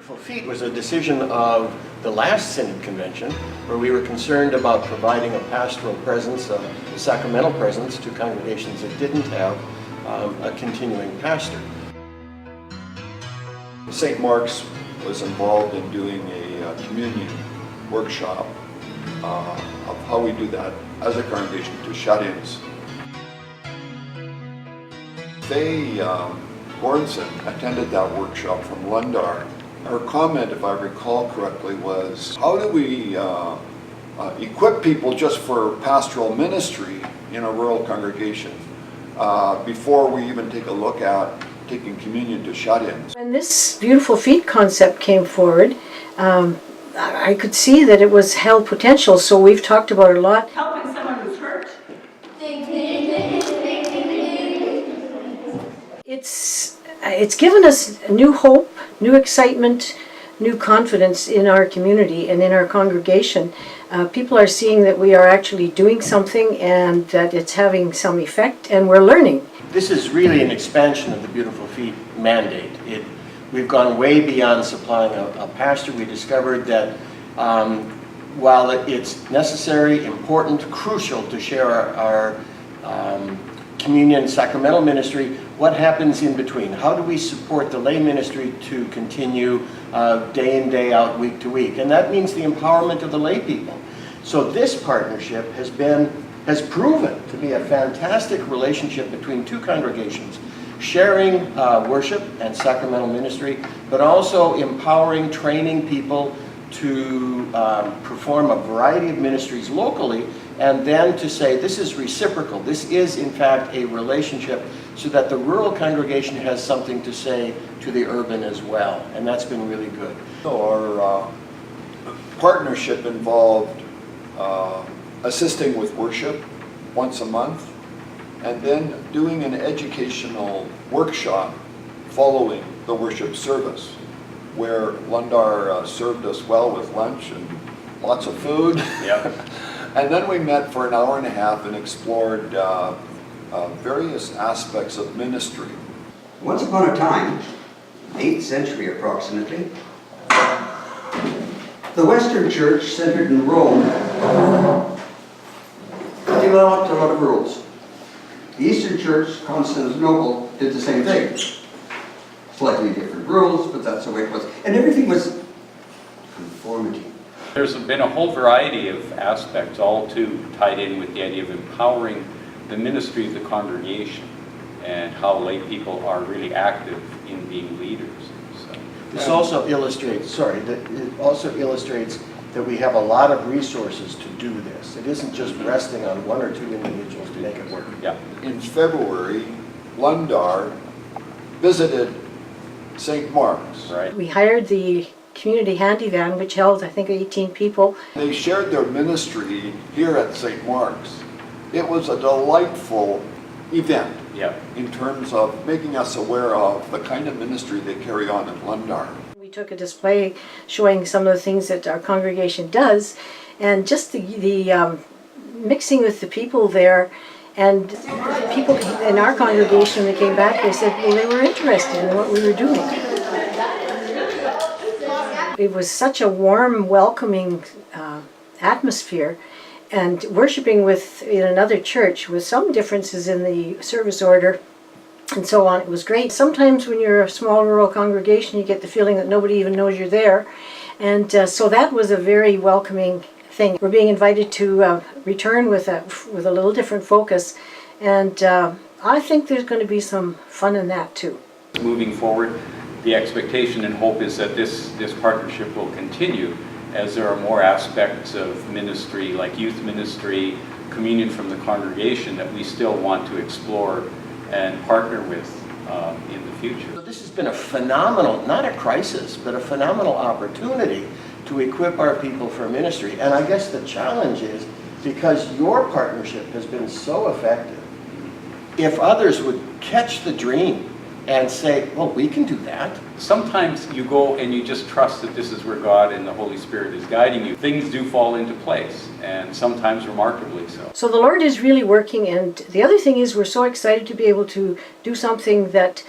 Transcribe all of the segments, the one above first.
Beautiful Feet was a decision of the last Synod Convention, where we were concerned about providing a pastoral presence, a sacramental presence to congregations that didn't have a continuing pastor. St. Mark's was involved in doing a communion workshop of how we do that as a congregation to shut-ins. Faye Goranson attended that workshop from Lundar. Her comment, if I recall correctly, was, how do we equip people just for pastoral ministry in a rural congregation before we even take a look at taking communion to shut-ins? When this Beautiful Feet concept came forward, I could see that it was held potential, so we've talked about it a lot. Helping someone who's hurt. It's given us new hope, new excitement, new confidence in our community and in our congregation. People are seeing that we are actually doing something and that it's having some effect, and we're learning. This is really an expansion of the Beautiful Feet mandate. We've gone way beyond supplying a pastor. We discovered that while it's necessary, important, crucial to share our communion sacramental ministry, what happens in between? How do we support the lay ministry to continue day in, day out, week to week? And that means the empowerment of the lay people. So this partnership has proven to be a fantastic relationship between two congregations, sharing worship and sacramental ministry, but also empowering, training people to perform a variety of ministries locally, and then to say this is reciprocal. This is in fact a relationship so that the rural congregation has something to say to the urban as well, and that's been really good. So our partnership involved assisting with worship once a month, and then doing an educational workshop following the worship service, where Lundar served us well with lunch and lots of food. Yeah. And then we met for an hour and a half and explored various aspects of ministry. Once upon a time, 8th century approximately, the Western Church, centered in Rome, developed a lot of rules. The Eastern Church, Constantinople, did the same thing. Slightly different rules, but that's the way it was. And everything was conformity. There's been a whole variety of aspects, all too tied in with the idea of empowering the ministry of the congregation and how lay people are really active in being leaders. So, This also illustrates, that we have a lot of resources to do this. It isn't just resting on one or two individuals to make it work. yeah. In February, Lundar visited St. Mark's. Right. We hired the community handy van, which held, I think, 18 people. They shared their ministry here at St. Mark's. It was a delightful event Yeah. in terms of making us aware of the kind of ministry they carry on in Lundar. We took a display showing some of the things that our congregation does, and just the mixing with the people there, and people in our congregation that came back, they said, well, they were interested in what we were doing. It was such a warm, welcoming atmosphere, and worshiping in another church with some differences in the service order and so on. It was great. Sometimes when you're a small rural congregation, you get the feeling that nobody even knows you're there, and so that was a very welcoming thing. We're being invited to return with a little different focus, and I think there's going to be some fun in that too. Moving forward, the expectation and hope is that this partnership will continue as there are more aspects of ministry, like youth ministry, communion from the congregation, that we still want to explore and partner with in the future. So this has been a phenomenal, not a crisis, but a phenomenal opportunity to equip our people for ministry. And I guess the challenge is, because your partnership has been so effective, if others would catch the dream and say, well, we can do that. Sometimes you go and you just trust that this is where God and the Holy Spirit is guiding you. Things do fall into place, and sometimes remarkably so. So the Lord is really working, and the other thing is we're so excited to be able to do something that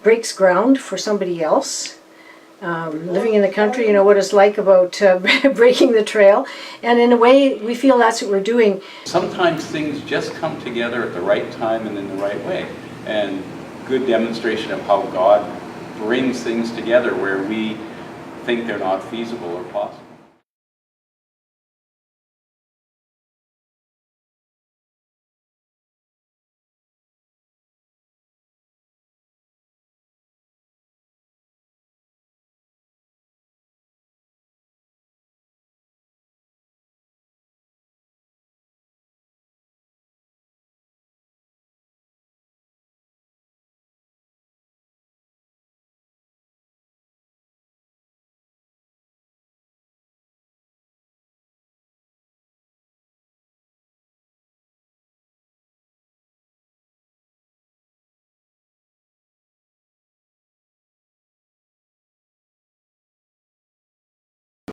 breaks ground for somebody else. living in the country, you know what it's like about breaking the trail. And in a way, we feel that's what we're doing. Sometimes things just come together at the right time and in the right way. And good demonstration of how God brings things together where we think they're not feasible or possible.